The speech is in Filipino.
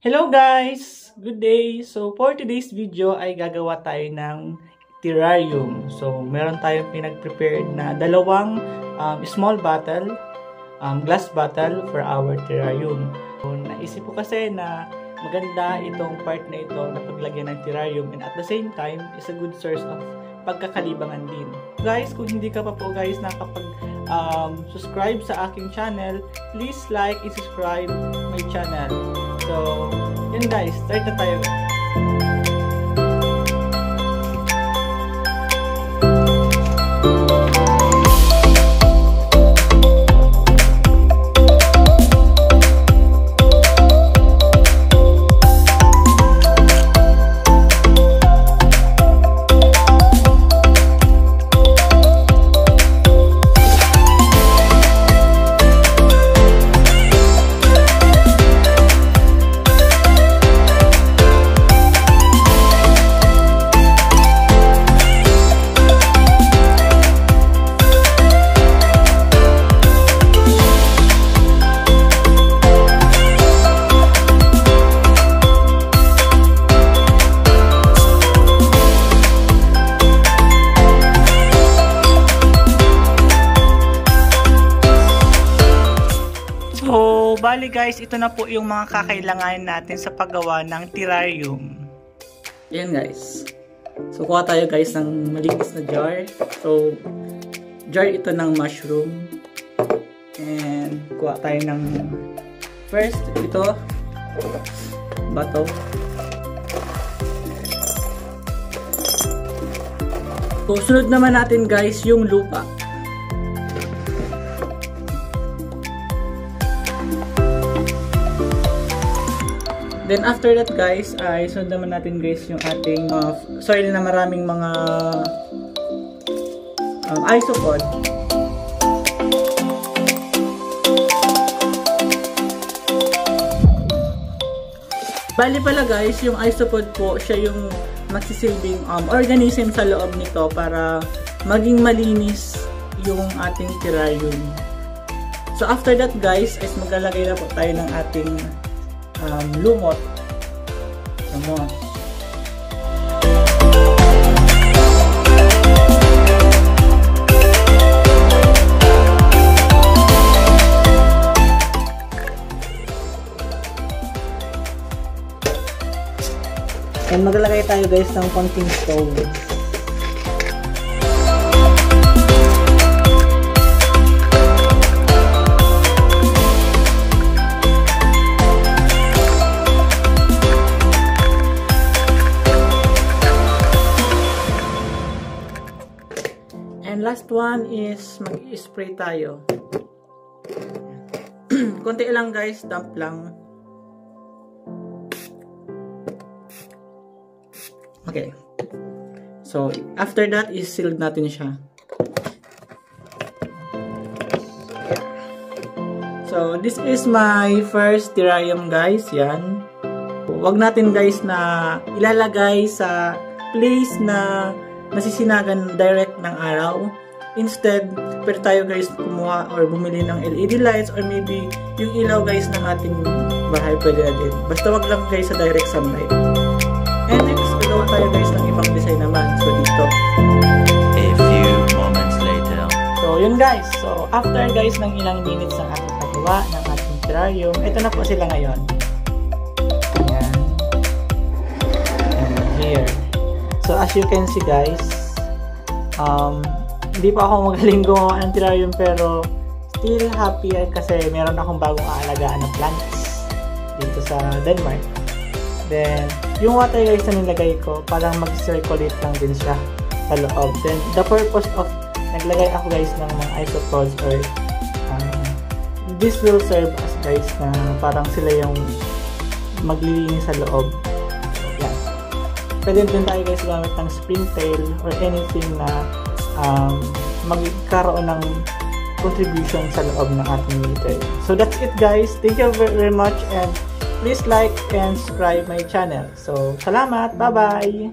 Hello guys! Good day! So for today's video ay gagawa tayo ng terrarium. So meron tayong pinag-prepared na dalawang small bottle, glass bottle for our terrarium. So, naisip ko kasi na maganda itong part na ito na paglagyan ng terrarium, and at the same time is a good source of pagkakalibangan din. Guys, kung hindi ka pa po guys subscribe sa aking channel, please like and subscribe my channel. So, yun guys, start na tayo. Bali guys, ito na po yung mga kakailangan natin sa paggawa ng terrarium. Ayan guys. So kuha tayo guys ng malinis na jar. So jar ito ng mushroom. And kuha tayo ng first ito bato. So sunod naman natin guys yung lupa. Then after that guys, ay sunod naman natin guys yung ating soil na maraming mga isopod. Bali pala guys, yung isopod po, siya yung magsisilbing organism sa loob nito para maging malinis yung ating terrarium. So after that guys, is maglalagay na po tayo ng ating lumot. Lumot. And maglalagay tayo guys ng konting stone. And last one is mag-spray tayo. Konti lang guys, damp lang. Okay. So, after that is sealed natin siya. So, this is my first terrarium guys. Yan. Huwag natin guys na ilalagay sa place na nasisinagan direct ng araw. Instead, pwede tayo guys kumuha or bumili ng LED lights or maybe yung ilaw guys ng ating bahay pwede na din. Basta wag lang guys sa direct sunlight. And next, gagawa tayo guys ng ibang design naman. So dito. A few moments later. So yun guys. So after guys ng ilang minutes ng ating paggawa ng ating terrarium, ito na po sila ngayon. Ayan. And here. So as you can see guys, hindi pa ako magaling gumawa ng terrarium pero still happy kasi meron akong bagong aalagaan na plants dito sa Denmark. Then, yung water guys na nilagay ko, parang mag-circulate lang din siya sa loob. Then, the purpose of naglagay ako guys ng mga isopods or this will serve as guys na parang sila yung maglilinis sa loob. Yan. Pwede din tayo guys gamit ng springtail or anything na magkaroon ng contribution sa loob ng ating military. So that's it guys. Thank you very much and please like and subscribe my channel. So salamat. Bye bye.